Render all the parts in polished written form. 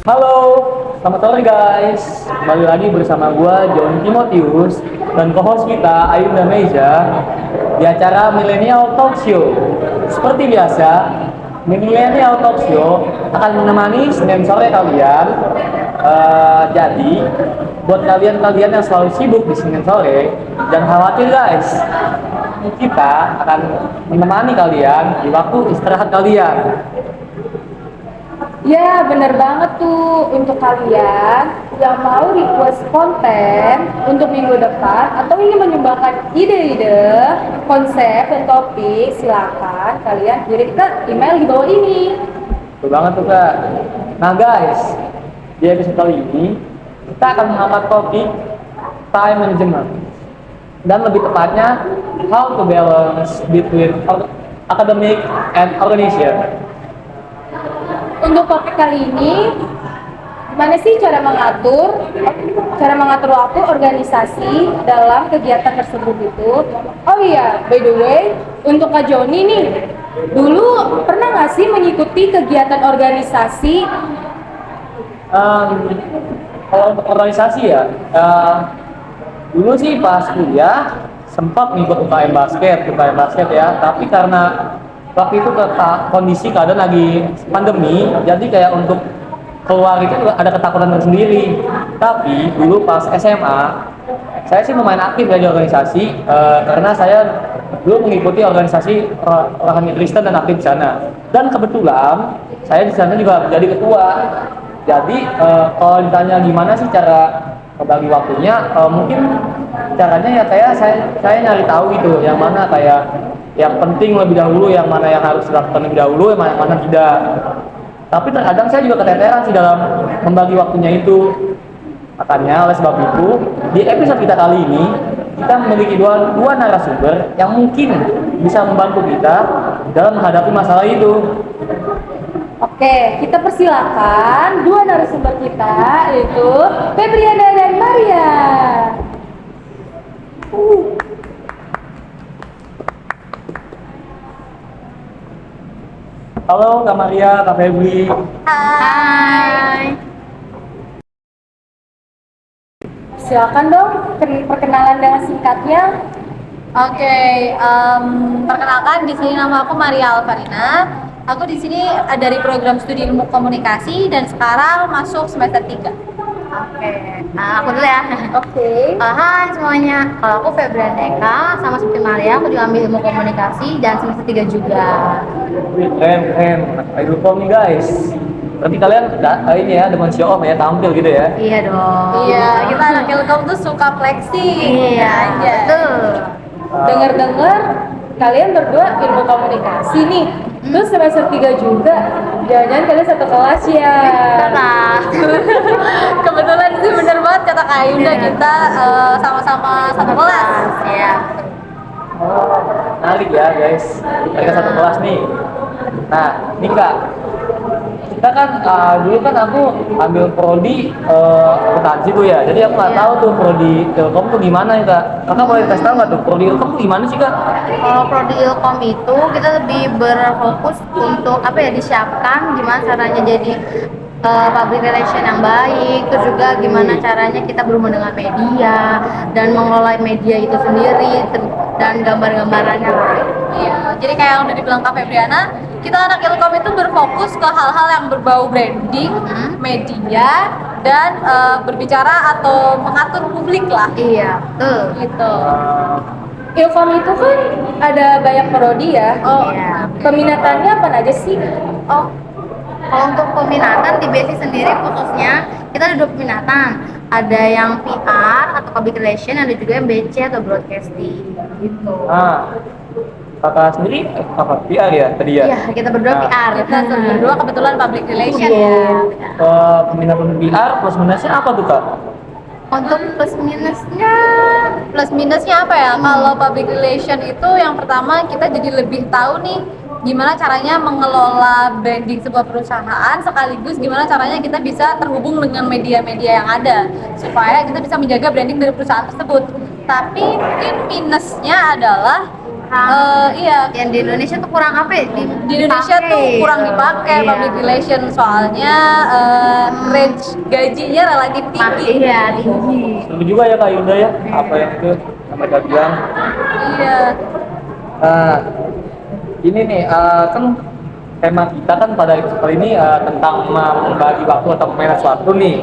Halo, selamat sore guys. Kembali lagi bersama gua John Timotius dan co-host kita Ayunda Meja di acara Millennial Talk Show. Seperti biasa, Millennial Talk Show akan menemani Senin sore kalian. Jadi, buat kalian-kalian yang selalu sibuk di Senin sore, jangan khawatir guys. Kita akan menemani kalian di waktu istirahat kalian. Ya, bener banget tuh. Untuk kalian yang mau request konten untuk minggu depan atau ingin menyumbangkan ide-ide, konsep, dan topik, silakan kalian kirim ke email di bawah ini. Betul banget tuh kak. Nah guys, di episode kali ini kita akan mengangkat topik time management dan lebih tepatnya how to balance between academic and organization. Untuk topik kali ini, gimana sih cara mengatur waktu organisasi dalam kegiatan tersebut itu? Oh iya, by the way, untuk Kak Joni nih, dulu pernah nggak sih mengikuti kegiatan organisasi? Kalau untuk organisasi ya, dulu sih pas kuliah sempat ngikut UKM basket ya, tapi karena waktu itu kondisi keadaan lagi pandemi, jadi kayak untuk keluar itu ada ketakutan tersendiri. Tapi dulu pas SMA, saya sih lumayan aktif ya di organisasi, karena saya dulu mengikuti organisasi rohani Kristen dan aktif di sana. Dan kebetulan saya di sana juga menjadi ketua. Jadi kalau ditanya gimana sih cara bagi waktunya, mungkin caranya ya kayak saya nyari tahu gitu, yang mana kayak yang penting lebih dahulu, yang mana yang harus dilakukan lebih dahulu, yang mana tidak. Tapi terkadang saya juga keteteran sih dalam membagi waktunya itu. Makanya oleh sebab itu di episode kita kali ini kita memiliki dua narasumber yang mungkin bisa membantu kita dalam menghadapi masalah itu. Oke, kita persilakan dua narasumber kita, yaitu Febriana dan Maria. Halo Kak Maria, Kak Febri. Hai. Silakan dong perkenalan dengan singkatnya. Oke, perkenalkan di sini nama aku Maria Alvarina. Aku di sini dari program studi ilmu komunikasi dan sekarang masuk semester 3. Oke, nah aku dulu ya. Oke. Hai semuanya, kalau aku Febriana Eka, sama seperti Maria, aku juga ambil ilmu komunikasi dan semester 3 juga. Keren. Ilkom nih guys. Berarti kalian ini ya demen show off ya, tampil gitu ya? Iya dong. Iya, kita anak ilkom tuh suka flexing. Iya, betul. Dengar-dengar kalian berdua ilmu komunikasi nih. Terus semester 3 juga. Jangan-jangan kalian satu kelas ya? Kebetulan sih bener banget kata Kak Ayunda, kita sama-sama satu kelas. Iya. Menarik ya guys, mereka satu kelas nih. Nah, nih Kak, kita kan dulu kan aku ambil prodi akuntansi tuh ya, jadi aku nggak tahu tuh prodi Ilkom tuh gimana ya Kak. Kakak boleh kasih tahu nggak tuh prodi Ilkom tuh gimana sih Kak? Kalau prodi Ilkom itu kita lebih berfokus untuk disiapkan gimana caranya jadi public relation yang baik, terus juga gimana caranya kita berhubungan dengan media dan mengelola media itu sendiri dan gambar-gambarannya. Iya, jadi kayak yang udah dibilang Kak Febriana, kita anak Ilkom itu berfokus ke hal-hal yang berbau branding, media, dan berbicara atau mengatur publik lah. Iya, betul. Gitu. Ilkom itu kan ada banyak prodi ya. Oh iya. Peminatannya apa aja sih? Oh, kalau untuk peminatan di BSI sendiri khususnya kita ada 2 peminatan. Ada yang PR atau public relation, ada juga yang BC atau broadcasting gitu. Kakak sendiri apa PR ya tadi ya? Iya, kita berdua PR. Kita berdua kebetulan public relation ya. Peminatan PR plus minusnya apa tuh Kak? Untuk plus minusnya apa ya? Kalau public relation itu yang pertama kita jadi lebih tahu nih gimana caranya mengelola branding sebuah perusahaan, sekaligus gimana caranya kita bisa terhubung dengan media-media yang ada supaya kita bisa menjaga branding dari perusahaan tersebut. Tapi mungkin minusnya adalah Iya, Yang di Indonesia tuh kurang apa ya? di Indonesia tuh dipakai kurang gitu. dipakai Iya. public relation soalnya range gajinya relatif tinggi. Iya, tinggi. Seru juga ya Kak Yunda ya, apa yang itu mereka bilang. Iya. Nah, ini nih kan tema kita kan pada kali ini tentang membagi waktu atau memanage waktu nih.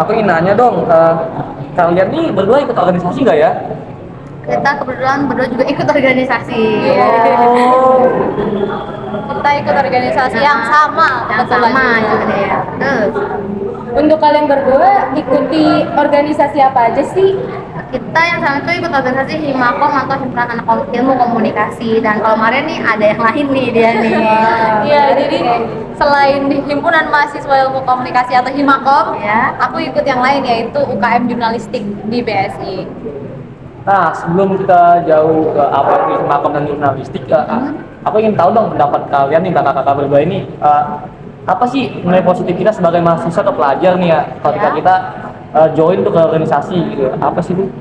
Aku ingin nanya dong, kalian nih berdua ikut organisasi nggak ya? Kita kebetulan berdua juga ikut organisasi. Oh, Kita ikut organisasi yang sama Yang kebetulan sama juga. juga ya. Terus Untuk kalian berdua ikuti organisasi apa aja sih? kita yang sama itu ikut organisasi Himakom atau Himpunan Anak Ilmu Komunikasi, dan kalau kemarin nih ada yang lain nih dia nih. Iya, jadi selain di Himpunan Mahasiswa Ilmu Komunikasi atau Himakom, Ya. aku ikut yang lain yaitu UKM Jurnalistik di BSI. nah sebelum kita jauh ke apa itu makom dan jurnalistik, aku ingin tahu dong pendapat kalian nih kakak-kakak berdua ini, apa sih nilai positif kita sebagai mahasiswa atau pelajar nih ya, ketika kita join tuh ke organisasi gitu, apa sih Bu?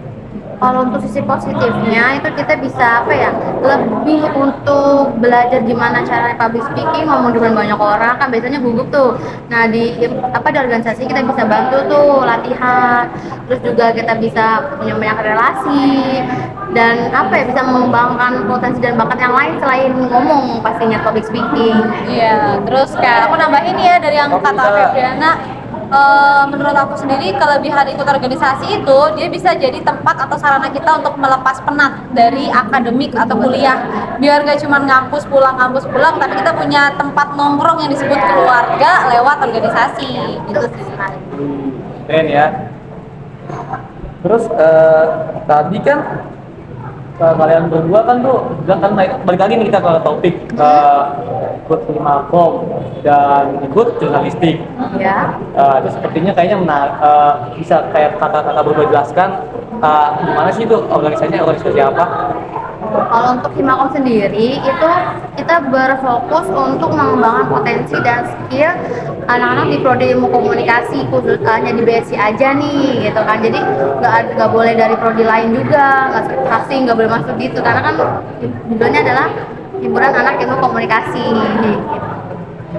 Kalau untuk sisi positifnya itu kita bisa apa ya, lebih untuk belajar gimana cara public speaking, ngomong dengan banyak orang kan biasanya gugup tuh. Nah di organisasi kita bisa bantu tuh latihan, terus juga kita bisa punya banyak relasi dan apa ya, bisa mengembangkan potensi dan bakat yang lain selain ngomong pastinya public speaking. Iya, terus kayak aku nambahin ya dari yang kata Febriana, menurut aku sendiri kelebihan ikut organisasi itu dia bisa jadi tempat atau sarana kita untuk melepas penat dari akademik atau kuliah, biar gak cuma ngampus pulang tapi kita punya tempat nongkrong yang disebut keluarga lewat organisasi gitu sih. Keren ya. Terus tadi kan kalian berdua kan tuh bilang kan balik lagi nih kita ke topik ikut Himakom dan ikut jurnalistik. Ya. Itu sepertinya kayaknya bisa kayak kakak-kakak berdua jelaskan gimana sih itu organisasi apa? Kalau untuk Himakom sendiri itu kita berfokus untuk mengembangkan potensi dan skill anak-anak di prodi ilmu komunikasi, khusus hanya di BSI aja nih gitu kan. Jadi nggak boleh dari prodi lain juga, nggak boleh masuk gitu karena kan judulnya adalah himpunan anak ilmu komunikasi gitu.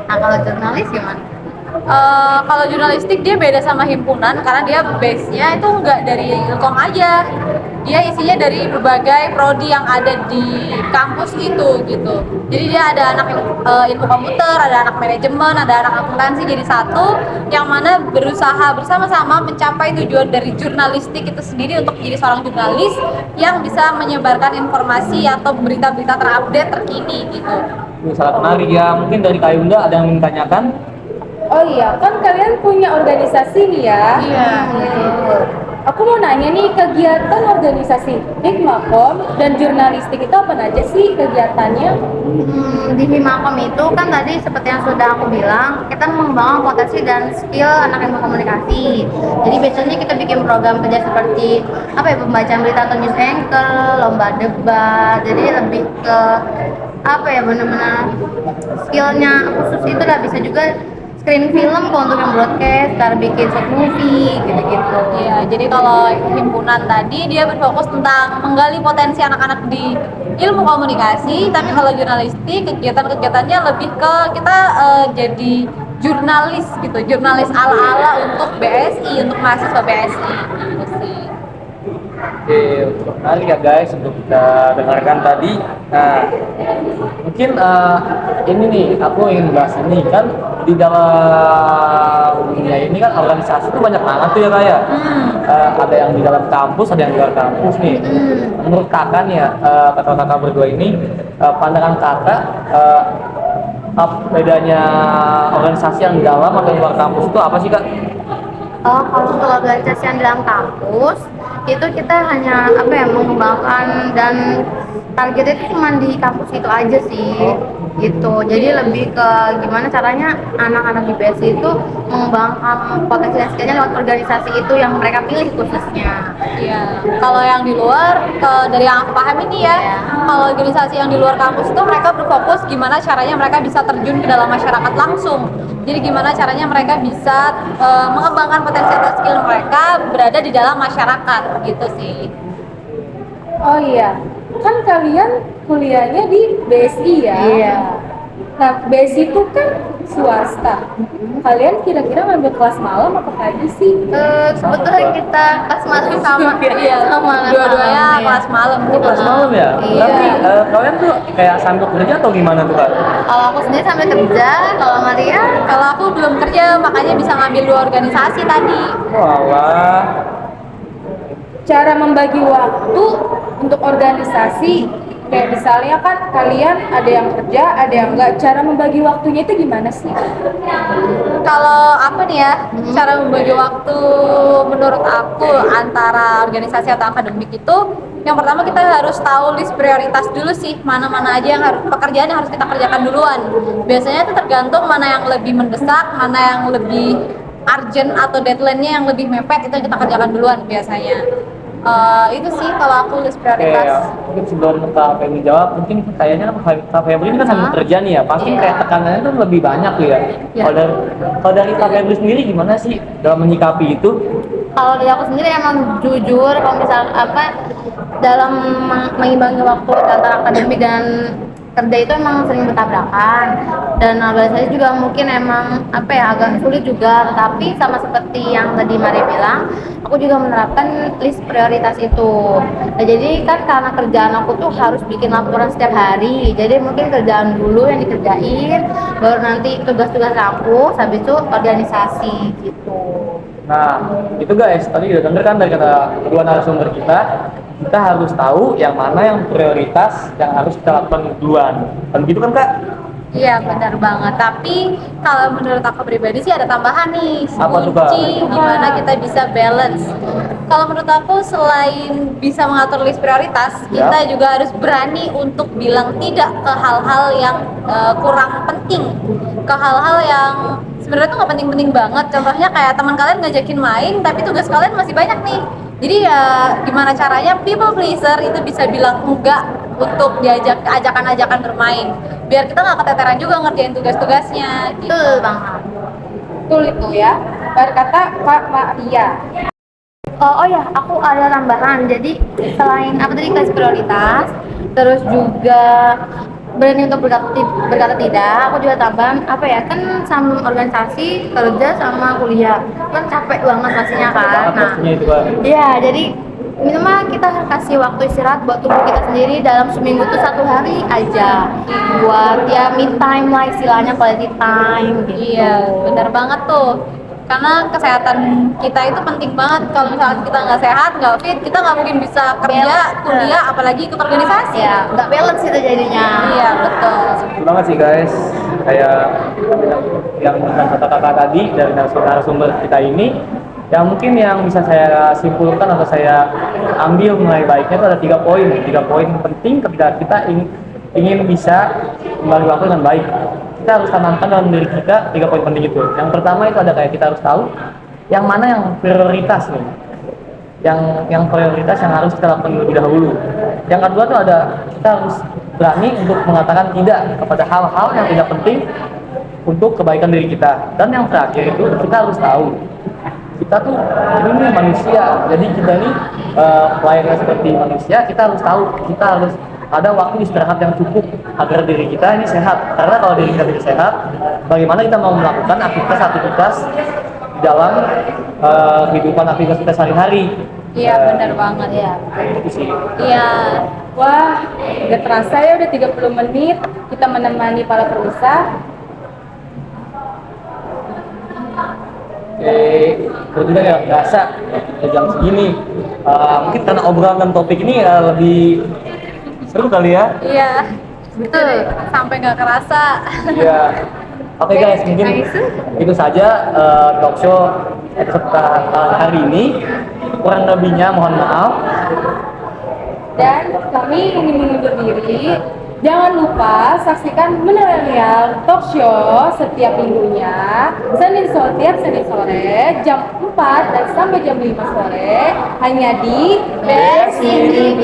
Nah kalau jurnalis gimana? Kalau jurnalistik dia beda sama himpunan karena dia base-nya itu nggak dari Ilkom aja, dia isinya dari berbagai prodi yang ada di kampus itu gitu. Jadi dia ada anak ilmu komputer, ada anak manajemen, ada anak akuntansi jadi satu, yang mana berusaha bersama-sama mencapai tujuan dari jurnalistik itu sendiri untuk menjadi seorang jurnalis yang bisa menyebarkan informasi atau berita-berita terupdate terkini gitu. Sangat menarik ya. Mungkin dari Kak Yunda ada yang ingin tanyakan? Oh iya, kan kalian punya organisasi nih ya? Iya. Aku mau nanya nih, kegiatan organisasi Hikmakom dan jurnalistik itu apa aja sih kegiatannya? Di Himakom itu kan tadi seperti yang sudah aku bilang, kita mengembangkan potensi dan skill anak ilmu komunikasi. Jadi biasanya kita bikin program kerja seperti apa ya, pembacaan berita atau news anchor, lomba debat. Jadi lebih ke apa ya, benar-benar skillnya khusus itu lah. Bisa juga screen film kok untuk yang broadcast, cara bikin short movie gitu-gitu. Iya, jadi kalau himpunan tadi dia berfokus tentang menggali potensi anak-anak di ilmu komunikasi, tapi kalau jurnalistik kegiatan-kegiatannya lebih ke kita jadi jurnalis gitu, jurnalis ala-ala untuk BSI, untuk mahasiswa BSI gitu sih. Oke, menarik ya guys untuk kita dengarkan tadi. Nah, mungkin ini nih aku ingin bahas ini kan di dalam dunia ini kan organisasi itu banyak banget tuh ya Kak ya. Ada yang di dalam kampus, ada yang di luar kampus nih. Menurut kakak nih ya, kakak-kakak berdua ini, pandangan kakak apa bedanya organisasi yang di dalam atau di luar kampus itu apa sih Kak? Kalau untuk organisasi yang dalam kampus itu kita hanya apa ya, mengembangkan dan targetnya itu cuma di kampus itu aja sih gitu. Jadi lebih ke gimana caranya anak-anak di BSI itu mengembangkan potensi dan skillnya lewat organisasi itu yang mereka pilih khususnya. Iya, kalau yang di luar, dari yang aku paham ini ya, kalau organisasi yang di luar kampus itu mereka berfokus gimana caranya mereka bisa terjun ke dalam masyarakat langsung. Jadi gimana caranya mereka bisa mengembangkan potensi atau skill mereka berada di dalam masyarakat gitu sih. Oh iya, kan kalian kuliahnya di BSI ya? Iya. Nah, BSI itu kan swasta. Kalian kira-kira ngambil kelas malam apa pagi sih? Kebetulan kita kelas malam sama. Iya, sama dua-duanya kelas malam. Oh, kelas malam ya? Iya. Tapi kalian tuh kayak sambil kerja atau gimana tuh Kak? Kalau aku sendiri sambil kerja, kalau Maria Kalau aku belum kerja, makanya bisa ngambil 2 organisasi tadi. Walah. Cara membagi waktu untuk organisasi, kayak misalnya kan kalian ada yang kerja, ada yang enggak. Cara membagi waktunya itu gimana sih? Kalau apa nih ya, cara membagi waktu menurut aku antara organisasi atau akademik itu, yang pertama kita harus tahu list prioritas dulu sih, mana-mana aja yang harus pekerjaan yang harus kita kerjakan duluan. Biasanya itu tergantung mana yang lebih mendesak, mana yang lebih urgent atau deadline-nya yang lebih mepet, itu yang kita kerjakan duluan biasanya. Itu sih kalau aku list Oke, prioritas. mungkin sebelum Kak Febri jawab, mungkin kayaknya Kak Febri ini kan sambil kerja nih ya, pasti Iya. kayak tekanannya tuh lebih banyak tuh ya. Iya. Kalau dari Kak Febri sendiri gimana sih dalam menyikapi itu? kalau dari aku sendiri emang jujur kalau misal dalam mengimbangi waktu antara akademik dan kerja itu emang sering bertabrakan, dan organisasi juga mungkin emang agak sulit juga, tetapi sama seperti yang tadi Mari bilang, aku juga menerapkan list prioritas itu. Nah, jadi kan karena kerjaan aku tuh harus bikin laporan setiap hari, jadi mungkin kerjaan dulu yang dikerjain, baru nanti tugas-tugas aku, habis itu organisasi gitu. Nah, itu guys, tadi udah denger kan dari kata kedua narasumber kita harus tahu yang mana yang prioritas yang harus kita lakukan duluan. Dan gitu kan Kak? Iya benar banget. Tapi kalau menurut aku pribadi sih ada tambahan nih, Apa tuh, Kak? kunci gimana kita bisa balance. Kalau menurut aku selain bisa mengatur list prioritas, Ya. kita juga harus berani untuk bilang tidak ke hal-hal yang kurang penting, ke hal-hal yang sebenarnya tuh nggak penting-penting banget. Contohnya kayak teman kalian ngajakin main, tapi tugas kalian masih banyak nih. Jadi ya gimana caranya people pleaser itu bisa bilang enggak untuk diajak ajakan-ajakan bermain, biar kita nggak keteteran juga ngerjain tugas-tugasnya gitu. Betul banget. Betul itu ya. Berkata Kak Maria. Oh ya, aku ada tambahan. Jadi selain tadi kelas prioritas, terus juga berani untuk berkata tidak, aku juga tambahan kan sama organisasi, kerja sama kuliah kan capek banget pastinya kan. Banget Nah, pastinya itu Kak. iya, jadi minimal kita kasih waktu istirahat buat tubuh kita sendiri dalam seminggu tuh 1 hari aja buat ya me time lah, istilahnya quality time gitu. Iya, benar banget tuh. Karena kesehatan kita itu penting banget. Kalau misalnya kita nggak sehat, nggak fit, kita nggak mungkin bisa kerja, kuliah, apalagi ikut organisasi. Ya, nggak balance itu jadinya. Iya, betul. Betul banget sih guys, kayak yang kata kakak tadi dari narasumber kita ini, yang mungkin yang bisa saya simpulkan atau saya ambil mulai baiknya itu ada 3 poin penting ketika kita ingin bisa membagi waktu dengan baik. Kita harus tanamkan dalam diri kita 3 poin penting itu. Yang pertama itu ada kayak kita harus tahu yang mana yang prioritas nih, yang prioritas yang harus kita lakukan lebih dahulu. Yang kedua tuh ada kita harus berani untuk mengatakan tidak kepada hal-hal yang tidak penting untuk kebaikan diri kita. Dan yang terakhir itu kita harus tahu kita tuh ini manusia, jadi kita ini layaknya seperti manusia, kita harus tahu kita harus ada waktu istirahat yang cukup agar diri kita ini sehat. Karena kalau diri kita tidak sehat, bagaimana kita mau melakukan aktivitas di dalam kehidupan aktivitas kita sehari-hari? Iya, benar banget ya. Itu sih. Iya. Wah, udah terasa ya udah 30 menit kita menemani para perusaha. Kebetulan ya biasa jam segini. Mungkin karena obrolan dan topik ini lebih seru kali ya. Iya. Betul. Sampai nggak kerasa. Iya. Oke guys, mungkin itu saja talk show episode hari ini. Kurang lebihnya mohon maaf. Dan kami ingin undur diri. Jangan lupa saksikan Millennial Talk Show setiap minggunya Senin sore jam 4 dan sampai jam 5 sore hanya di Best in TV.